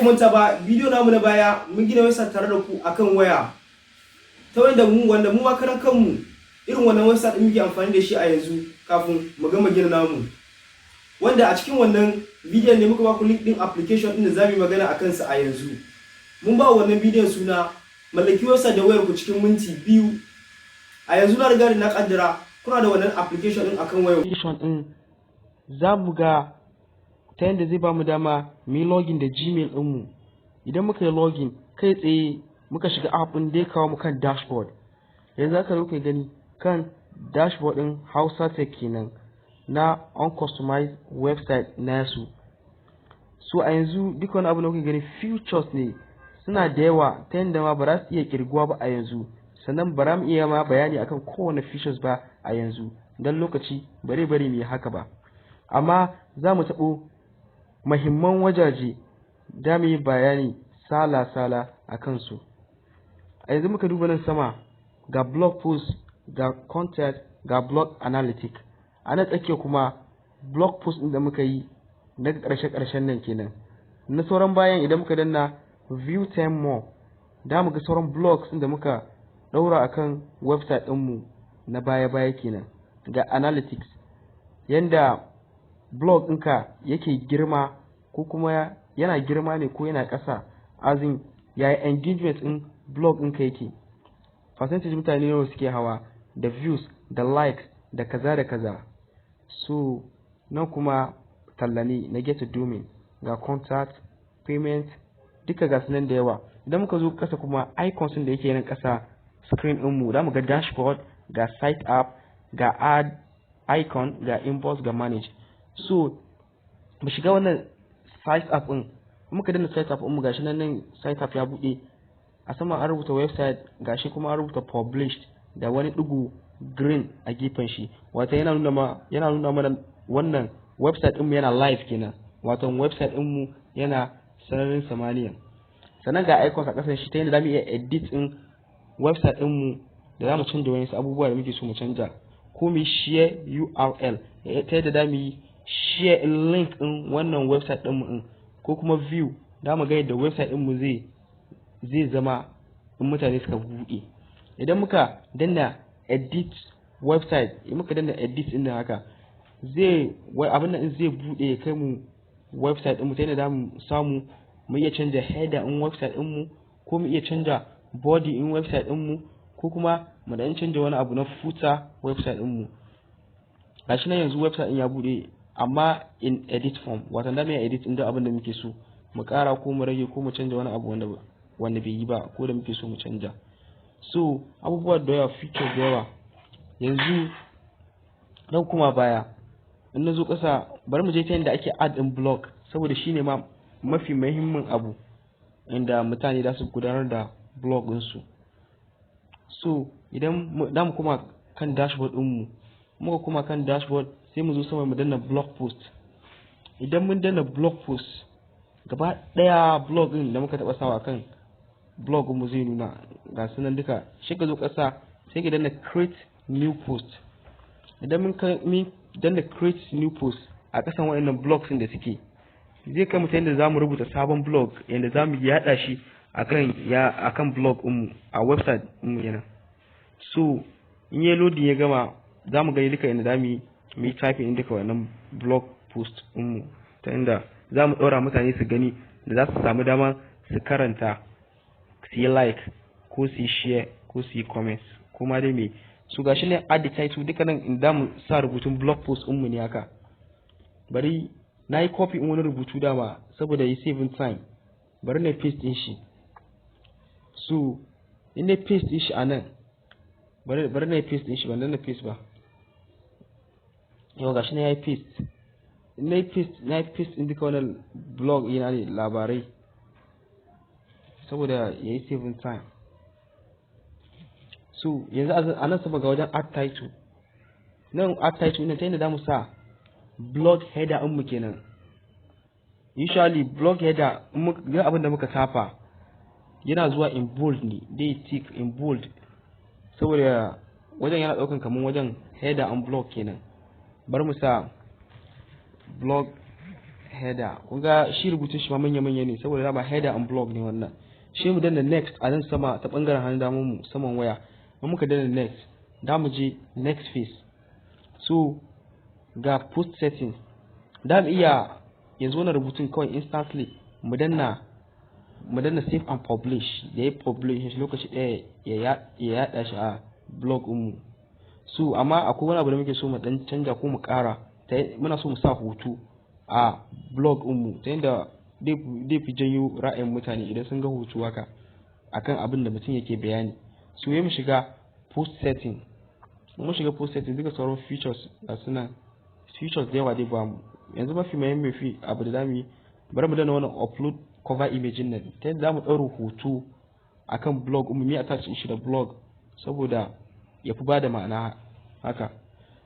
ku manta ba, bidiyo namu na baya mun gina website tare da ku akan waya. Ta wanda mu ma karan kanmu irin wannan website din muke amfani da shi a yanzu kafin mu gama gina namu. Wanda a cikin wannan bidiyon ne muka ba ku link din application din da zamu yi magana akan sa a yanzu. Mun ba wannan bidiyon suna mallaki website da wayar ku cikin minti 2. A yanzu na riga da na kaddara kuna da wannan application din akan wayar. Application din zamu ga ta yanda zai ba mu dama mu yi login da Gmail ɗinmu. Idan muka yi login kai tsaye muka shiga app ɗin da ya kawo mu kan dashboard. Yanzu aka rufe gani kan dashboard ɗin Hausa Tech kenan na uncustomized website nasu. So a yanzu duk wani abu da kuke gani features ne suna da yawa ta yanda ma ba za su iya kirguwa ba a yanzu. Sannan ba za mu iya ma bayani akan kowane features ba a yanzu dan lokaci bari mu yi haka ba. Amma za mu taɓo mahimman wajaje da mu yi bayani sala-sala a kansu. A yanzu muka duba nan sama ga blog post, ga content, ga blog analytics. A nan tsakiya kuma blog post ɗin da muka yi na ƙarshen nan kenan. Na sauran bayan idan muka danna view 10 more da mu ga sauran blogs ɗin da muka ɗaura akan website ɗinmu na baya kenan. Ga analytics yanda blog ɗinka yake girma ko kuma yana girma ne ko yana ƙasa, azin yayi engagement ɗin blog ɗinka yake, percentage mutane nawa suke hawa, da views, da likes, da kaza. So nan kuma talla ne na get a domain, ga contact, payment, duka ga sunan da yawa. Idan muka zo ƙasa kuma icons ɗin da yake nan ƙasa screen ɗinmu za mu ga dashboard, ga site app, ga add icon, ga inbox, ga manage. So mu shiga wannan site app ɗin, muka danna site app ɗin mu gashi nan site app ya buɗe. A sama an rubuta website, gashi kuma an rubuta published da wani ɗigo green a gefen shi. Wato yana nuna mana wannan website ɗinmu yana live kenan. Wato website ɗinmu yana sararin samaniya. Sannan ga icons a ƙasan shi ta yadda zamu iya edit ɗin website ɗinmu da zamu canza wayansu abubuwa da muke so mu canja. Ko mu share URL ta yadda zamu yi share link ɗin wannan website ɗinmu ɗin, ko kuma view da mu ga yadda website ɗinmu zai zama in mutane suka buɗe. Idan muka danna edit website, muka danna edit ɗin nan haka abin nan zai buɗe ya kai mu website ɗinmu ta yadda zamu samu mu iya canja header ɗin website ɗinmu, ko mu iya canja body ɗin website ɗinmu, ko kuma mu dan canja wani abu na footer website ɗinmu. Gashi nan yanzu website ɗin ya buɗe amma in edit form, wato da mu edit ɗin duk abin da muke so mu ƙara ko mu rage ko mu canja wani abu wanda bai yi ba ko da muke so mu canja. So abubuwa da yawa, features da yawa. Yanzu dan kuma baya in na zo ƙasa bari mu je ta yadda ake add in blog, saboda shine ma mafi muhimmin abu inda mutane za su gudanar da blog ɗinsu. So idan mu kuma kan dashboard ɗinmu, muka kuma kan dashboard sai mu zo sama mu danna blog post. Idan mun danna blog post, gaba ɗaya blog ɗin da muka taɓa sawa kan blog mu zai nuna ga sunan duka. Shi ka zo ƙasa sai ka danna create new post. Idan mun danna create new post a ƙasan waɗannan blogs ɗin da suke, zai kai mu ta yadda zamu rubuta sabon blog yadda zamu yaɗa shi akan blog ɗinmu a website ɗinmu yana. So in yi loading ya gama zamu gani duka yadda zamu yi typing ɗin duka wannan blog post ɗinmu, ta yadda zamu ɗora mutane su gani da za su samu dama su karanta, su yi like ko su yi share ko su yi comments ko ma dai me. So gashi ne add the title, duka nan inda mu sa rubutun blog post ɗinmu ne haka. Bari na yi copy in wani rubutu dama saboda yi saving time, bari na paste din shi. So in na paste din shi a nan, bari na paste din shi, ban na paste ba. Yau gashi na yi paste. In na yi paste in duka wannan blog yana ne labarai saboda ya yi saving time. So yanzu a nan sama ga wajen add title, nan add title ina ta yadda zamu sa blog header ɗinmu kenan. Usually blog header ga abin da muka tafa yana zuwa in bold ne, dai tick in bold saboda wajen yana ɗaukan kaman wajen header and blog kenan. Bari mu sa blog header, kun ga shi rubutun shi ma manya ne saboda dama header and blog ne wannan. Shi mu danna next a nan sama ta bangaren hannun damar mu saman waya, in muka danna next da mu je next phase. So ga post setting, da mu iya yanzu wannan rubutun kawai instantly mu danna save and publish, da ya publish lokaci ɗaya ya yada shi a blog mu. So amma akwai wani abu da muke so mu dan canja ko mu ƙara, muna so mu sa hoto a blog mu ta yadda zai fi janyo ra'ayin mutane idan sun ga hoto haka akan abin da mutum yake bayani. So mu shiga post setting, mun shiga post setting duka sauran features a suna features da yawa dai ba mu yanzu mafi abu da zamu yi, bari mu danna wannan upload cover image nan ta yadda zamu ɗaura hoto akan blog mu mi attach shi da blog saboda ya fi bada ma'ana haka.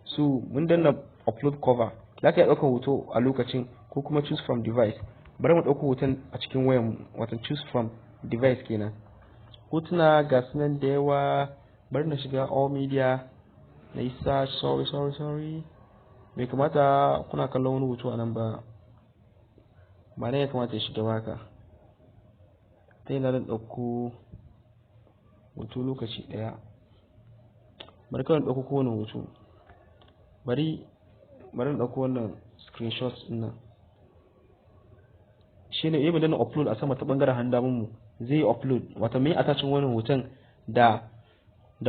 So mun danna upload cover, zaka iya ɗaukar hoto a lokacin ko kuma choose from device. Bari mu ɗauko hoton a cikin wayar mu, wato choose from device kenan. Hotuna ga sunan da yawa, bari na shiga all media na yi search. Sorry bai kamata kuna kallon wani hoto a nan ba ne ya kamata ya shiga haka. Ta yana da ɗauko hoto lokaci ɗaya, bari kawai ɗauko kowane hoto, bari na ɗauko wannan screenshots ɗin nan. Shi ne yi danna upload a sama ta ɓangaren hannun damar mu zai yi upload, wata mai attachin wannan hoton da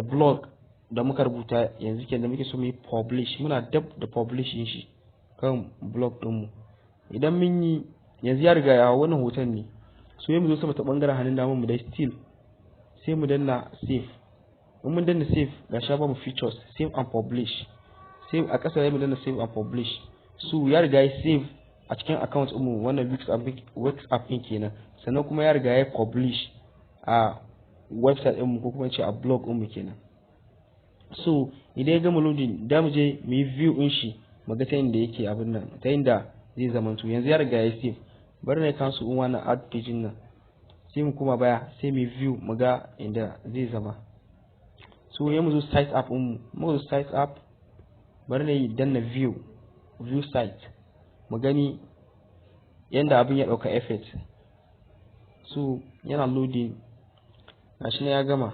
blog da muka rubuta yanzu kenan da muke so mu yi publish, muna dab da publish yin shi kan blog din mu. Idan mun yi yanzu ya riga ya wannan hoton ne, so mu zo sama ta bangaren hannun damar mu da still sai mu danna save. In mun danna save ga shafa mu features save and publish, sai a ƙasa sai mu danna save and publish. So ya riga ya save a cikin account mu wannan WhatsApp din kenan, sannan kuma ya riga ya publish a website din mu ko kuma ce a blog din mu kenan. So idan ya gama loading da mu je mu yi view din shi mu ga ta inda yake abin nan, ta inda zai zamanto yanzu ya riga ya save. Bari na cancel in wannan add page nan, sai mu kuma baya sai mu view mu ga inda zai zama. So ya mu zo site app din mu zo site app, bari na yi danna view site mu gani yanda abin ya dauka effect. So yana loading, gashi ne ya gama,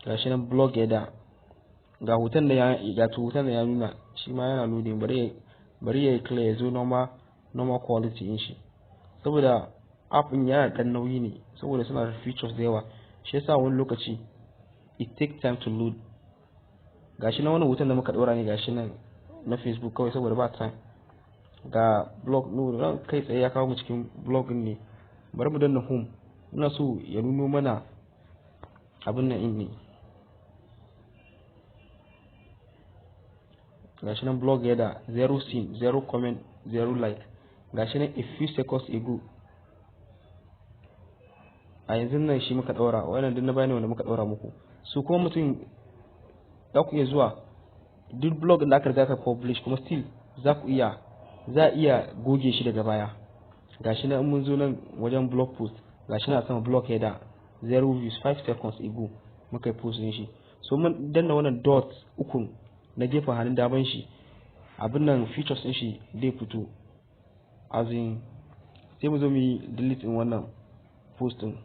gashi nan blog header ga hoton da ya nuna shi ma yana loading. Bari ya clear ya zo normal quality in shi saboda app din yana dan nauyi ne saboda suna da features da yawa, shi yasa wani lokaci it take time to load. Gashi nan wannan hoton da muka daura ne gashi nan na Facebook kawai saboda ba time. Ga blog no kai tsaye ya kawo mu cikin blog din ne. Bari mu danna home, ina so ya nuno mana abin nan in ne. Gashi nan blog header 0 scene 0 comment 0 like, gashi nan a few seconds ago. A yanzu nan shi muka daura, wannan din na bayani wanda muka daura muku. So kuma mutum za ku iya zuwa duk blog da aka riga ka publish kuma still za a iya goge shi daga baya. Gashi nan mun zo nan wajen blog post, gashi nan a sama blog header 0 views 5 seconds ago muka post din shi. So mun danna wannan dot uku na gefen hannun daman shi, abin nan features din shi zai fito as in, sai mu zo mu yi delete din wannan post din.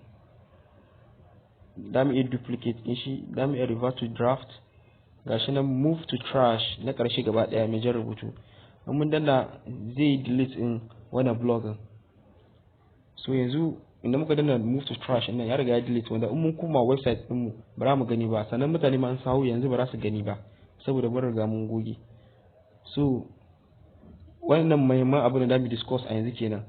Da mu iya duplicate din shi, da mu iya revert to draft, gashi nan move to trash na karshe gaba daya mai jan rubutu. In mun danna zai delete din wannan blog din. So yanzu inda muka danna move to trash nan ya riga ya delete, wanda in mun koma website din mu ba za mu gani ba, sannan mutane ma an sahu yanzu ba za su gani ba saboda mun riga mun goge. So wannan muhimman abin da mu discuss a yanzu kenan.